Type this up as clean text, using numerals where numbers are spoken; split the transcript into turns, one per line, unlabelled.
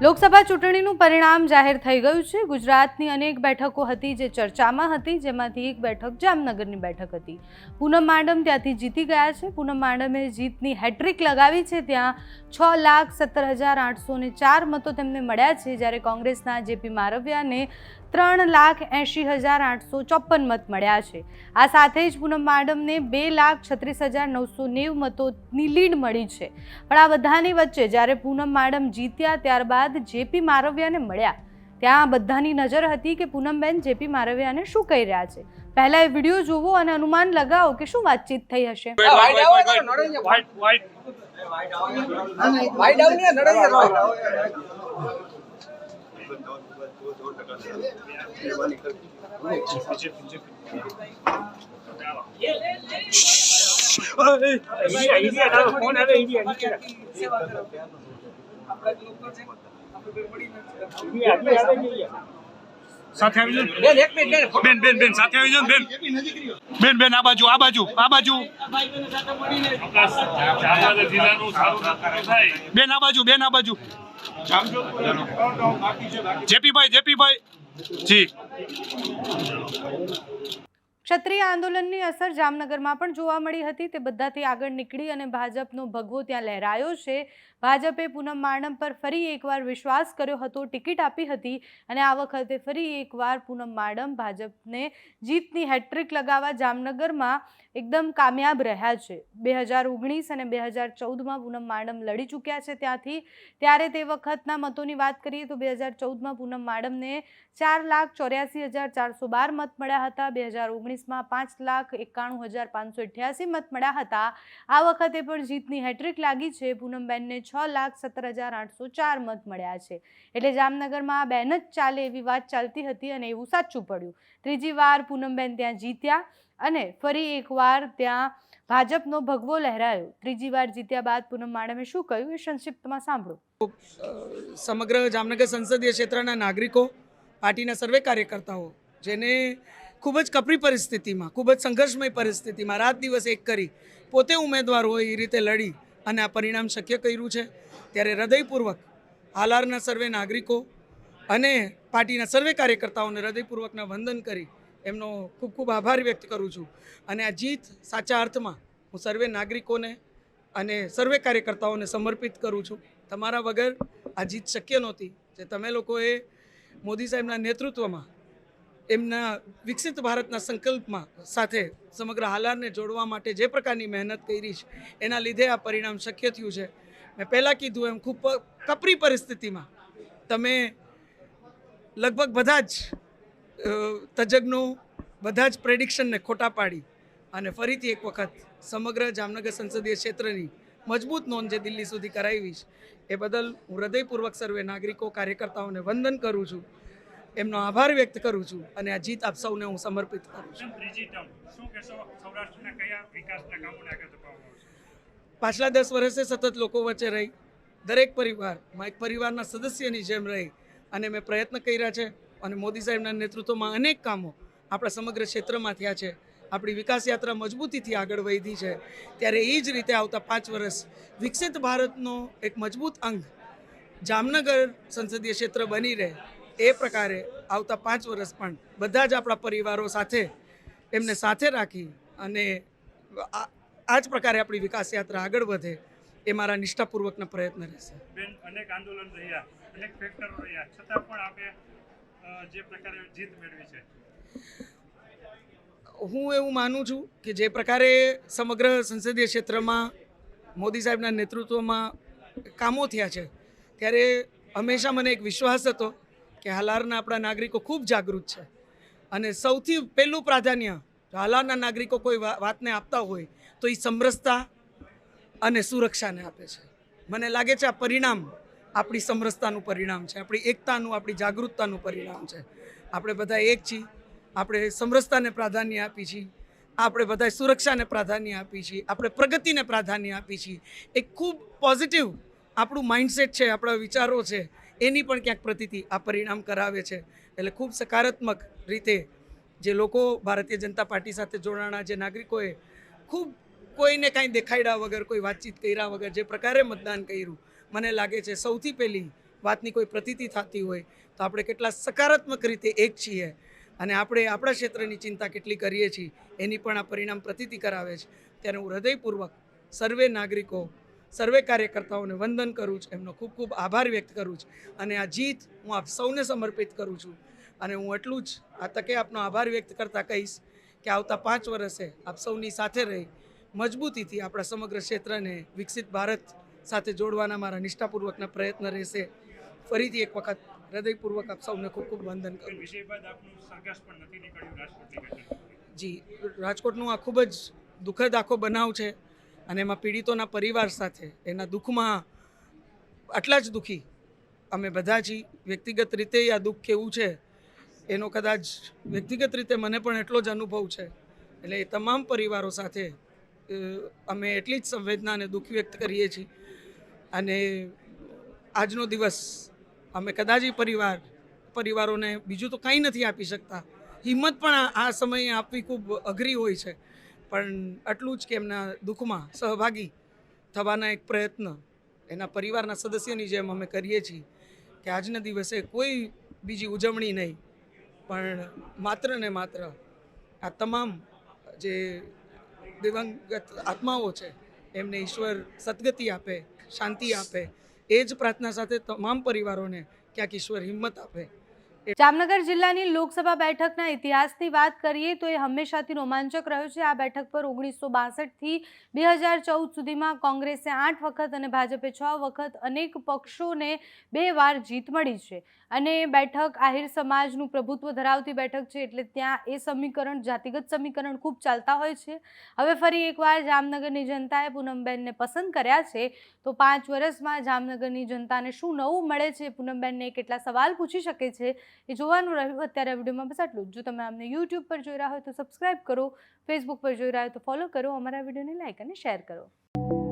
લોકસભા ચૂંટણીનું પરિણામ જાહેર થઈ ગયું છે। ગુજરાતની અનેક બેઠકો હતી જે ચર્ચામાં હતી, જેમાંથી એક બેઠક જામનગરની બેઠક હતી। પૂનમ માડમ ત્યાંથી જીતી ગયા છે। પૂનમ માડમે જીતની હેટ્રિક લગાવી છે। ત્યાં 6,17,804 મતો તેમને મળ્યા છે, જ્યારે કોંગ્રેસના જેપી મારવિયાને 3,80,854 મત મળ્યા છે। આ સાથે જ પૂનમ માડમને 2,36,990 મતોની લીડ મળી છે। પણ આ બધાની વચ્ચે જ્યારે પૂનમ માડમ જીત્યા ત્યારબાદ જેપી મારવિયાને મળ્યા, ત્યાં બધાની નજર હતી કે પૂનમબેન જેપી મારવિયાને શું કહી રહ્યા છે। પહેલા એ વિડીયો જોવો અને અનુમાન લગાવો કે શું વાતચીત થઈ હશે।
સાથે આવી જાવ બેન બેન બેન સાથે આવી જાવ બેન બેન બેન આ બાજુ આ બાજુ આ બાજુ બેન આ બાજુ બેન આ બાજુ જેપીભાઈ જી।
ક્ષત્રિય આંદોલનની અસર જામનગરમાં પણ જોવા મળી હતી। તે બધાથી આગળ નીકળી અને ભાજપનો ભગવો ત્યાં લહેરાયો છે। ભાજપે પૂનમ માડમ પર ફરી એકવાર વિશ્વાસ કર્યો હતો, ટિકિટ આપી હતી અને આ વખતે ફરી એકવાર પૂનમ માડમ ભાજપને જીતની હેટ્રિક લગાવવા જામનગરમાં એકદમ કામયાબ રહ્યા છે। 2019 અને 2014માં પૂનમ માડમ લડી ચૂક્યા છે ત્યાંથી। ત્યારે તે વખતના મતોની વાત કરીએ તો 2014માં પૂનમ માડમને 4,84,412 મત મળ્યા હતા। 2019માં 5,91,588 મત મળ્યા હતા। આ વખતે પણ જીતની હેટ્રિક લાગી છે। પૂનમબેનને 6,17,804 મત મળ્યા છે। એટલે જામનગરમાં બેન જ ચાલે એવી વાત ચાલતી હતી અને એવું સાચું પડ્યું। ત્રીજી વાર પૂનમબેન ત્યાં જીત્યા અને ફરી એકવાર ત્યાં ભાજપનો ભગવો લહેરાયો। ત્રીજી વાર જીત્યા બાદ પૂનમ માડમે શું કહ્યું એ સંક્ષિપ્તમાં સાંભળો।
સમગ્ર જામનગર સંસદીય ક્ષેત્રના નાગરિકો, પાર્ટીના સર્વે કાર્યકર્તાઓ, જેને ખૂબ જ કપરી પરિસ્થિતિમાં, ખૂબ જ સંઘર્ષમય પરિસ્થિતિમાં રાત દિવસ એક કરી પોતે ઉમેદવાર હોય એ રીતે લડી અને આ પરિણામ શક્ય કર્યું છે, ત્યારે હૃદયપૂર્વક હાલારના સર્વે નાગરિકો અને પાર્ટીના સર્વે કાર્યકર્તાઓને હૃદયપૂર્વકના વંદન કરી એમનો ખૂબ ખૂબ આભાર વ્યક્ત કરું છું। અને આ જીત સાચા અર્થમાં હું સર્વે નાગરિકોને અને સર્વે કાર્યકર્તાઓને સમર્પિત કરું છું। તમારા વગર આ જીત શક્ય નહોતી। જે તમે લોકોએ મોદી સાહેબના નેતૃત્વમાં એમના વિકસિત ભારતના સંકલ્પમાં સાથે સમગ્ર હાલારને જોડવા માટે જે પ્રકારની મહેનત કરી છે એના લીધે આ પરિણામ શક્ય થયું છે। મેં પહેલાં કીધું એમ ખૂબ કપરી પરિસ્થિતિમાં તમે લગભગ બધા જ તજજ્ઞો, બધા જ પ્રેડિક્શનને ખોટા પાડી અને ફરીથી એક વખત સમગ્ર જામનગર સંસદીય ક્ષેત્રની મજબૂત નોંધ જે દિલ્હી સુધી કરાવી છે એ બદલ હું હૃદયપૂર્વક સર્વે નાગરિકો, કાર્યકર્તાઓને વંદન કરું છું, એમનો આભાર વ્યક્ત કરું છું અને આ જીત આપ સૌને હું સમર્પિત કરું છું। પાછલા 10 વર્ષે સતત લોકો વચ્ચે રહી, દરેક પરિવારમાં એક પરિવારના સદસ્યની જેમ રહી અને મેં પ્રયત્ન કર્યા છે અને મોદી સાહેબના નેતૃત્વમાં અનેક કામો આપણા સમગ્ર ક્ષેત્રમાં થયા છે। આપણી વિકાસ યાત્રા મજબૂતીથી આગળ વધી છે। ત્યારે એ જ રીતે આવતા 5 વર્ષ વિકસિત ભારતનો એક મજબૂત અંગ જામનગર સંસદીય ક્ષેત્ર બની રહે એ પ્રકારે આવતા 5 વર્ષ પણ બધા જ આપણા પરિવારો સાથે એમને સાથે રાખી અને આ જ પ્રકારે આપણી વિકાસ યાત્રા આગળ વધે એ મારા નિષ્ઠાપૂર્વકના પ્રયત્ન રહેશે।
બેન, અનેક આંદોલન રહ્યા, અનેક ફેક્ટરો રહ્યા, છતાં પણ આપે જે પ્રકારે જીત મેળવી છે,
હું એવું માનું છું કે જે પ્રકારે સમગ્ર સંસદીય ક્ષેત્રમાં મોદી સાહેબના નેતૃત્વમાં કામો થયા છે, ત્યારે હંમેશા મને એક વિશ્વાસ હતો કે હાલારના આપણા નાગરિકો ખૂબ જાગૃત છે અને સૌથી પહેલું પ્રાધાન્ય હાલારના નાગરિકો કોઈ વાતને આપતા હોય તો એ સમરસતા અને સુરક્ષાને આપે છે। મને લાગે છે આ પરિણામ આપણી સમરસતાનું પરિણામ છે, આપણી એકતાનું, આપણી જાગૃતતાનું પરિણામ છે। આપણે બધા એક છીએ, આપણે સમરસતાને પ્રાધાન્ય આપી છીએ, આપણે બધા સુરક્ષાને પ્રાધાન્ય આપી છીએ, આપણે પ્રગતિને પ્રાધાન્ય આપી છીએ। એક ખૂબ પોઝિટિવ આપણું માઇન્ડસેટ છે, આપણા વિચારો છે, એની પણ ક્યાંક પ્રતીતિ આ પરિણામ કરાવે છે। એટલે ખૂબ સકારાત્મક રીતે જે લોકો ભારતીય જનતા પાર્ટી સાથે જોડાણા, જે નાગરિકોએ ખૂબ કોઈને કાંઈ દેખાડ્યા વગર, કોઈ વાતચીત કર્યા વગર જે પ્રકારે મતદાન કર્યું, મને લાગે છે સૌથી પહેલી વાતની કોઈ પ્રતીતિ થતી હોય તો આપણે કેટલા સકારાત્મક રીતે એક છીએ અને આપણે આપણા ક્ષેત્રની ચિંતા કેટલી કરીએ છીએ એની પણ આ પરિણામ પ્રતીતિ કરાવે છે. ત્યારે હું હૃદયપૂર્વક સર્વે નાગરિકો, સર્વે કાર્યકર્તાઓને વંદન કરું છું, એમનો ખૂબ ખૂબ આભાર વ્યક્ત કરું છું અને આ જીત હું આપ સૌને સમર્પિત કરું છું. અને હું એટલું જ આ તકે આપનો આભાર વ્યક્ત કરતાં કહીશ કે આવતા 5 વર્ષે આપ સૌની સાથે રહી મજબૂતીથી આપણા સમગ્ર ક્ષેત્રને વિકસિત ભારત સાથે જોડવાના મારા નિષ્ઠાપૂર્વકના પ્રયત્ન રહેશે. ફરીથી એક વખત હૃદયપૂર્વક આપ સૌને ખૂબ ખૂબ વંદન કરું છું.
વિજય બાદ આપનું સરઘસ પણ નથી નીકળ્યું રાજકોટની ઘટના.
જી, રાજકોટનું આ ખૂબ જ દુઃખદ આખો બનાવ છે અને એમાં પીડિતોના પરિવાર સાથે એના દુઃખમાં આટલા જ દુઃખી અમે બધા છીએ. વ્યક્તિગત રીતે આ દુઃખ કેવું છે એનો કદાચ વ્યક્તિગત રીતે મને પણ એટલો જ અનુભવ છે. એટલે એ તમામ પરિવારો સાથે અમે એટલી જ સંવેદના અને દુઃખ વ્યક્ત કરીએ છીએ અને આજનો દિવસ અમે કદાચ પરિવારોને બીજું તો કંઈ નથી આપી શકતા. હિંમત પણ આ સમયે આપવી ખૂબ અઘરી હોય છે, પણ આટલું જ કે એમના દુઃખમાં સહભાગી થવાના એક પ્રયત્ન એના પરિવારના સદસ્યની જેમ અમે કરીએ છીએ કે આજના દિવસે કોઈ બીજી ઉજવણી નહીં, પણ માત્ર ને માત્ર આ તમામ જે દિવંગત આત્માઓ છે એમને ઈશ્વર સદગતિ આપે, શાંતિ આપે, એ જ પ્રાર્થના સાથે તમામ પરિવારોને ક્યાંક ઈશ્વર હિંમત આપે.
જામનગર જિલ્લાની લોકસભા બેઠકના ઇતિહાસની વાત કરીએ તો એ હંમેશાથી રોમાંચક રહ્યો છે. આ બેઠક પર 1962થી 2014 સુધીમાં કોંગ્રેસે 8 વખત અને ભાજપે 6 વખત અનેક પક્ષોને 2 વાર જીત મળી છે. અને બેઠક આહિર સમાજનું પ્રભુત્વ ધરાવતી બેઠક છે, એટલે ત્યાં એ સમીકરણ, જાતિગત સમીકરણ ખૂબ ચાલતા હોય છે. હવે ફરી એકવાર જામનગરની જનતાએ પૂનમબેનને પસંદ કર્યા છે, તો 5 વર્ષમાં જામનગરની જનતાને શું નવું મળે છે, પૂનમબેનને કેટલા સવાલ પૂછી શકે છે, એ જોવાનું રહ્યું. અત્યારે આ વિડીયોમાં બસ આટલું જ. જો તમે અમને યુટ્યુબ પર જોઈ રહ્યા હોય તો સબસ્ક્રાઈબ કરો, ફેસબુક પર જોઈ રહ્યા હોય તો ફોલો કરો, અમારા વિડીયોને લાઈક અને શેર કરો.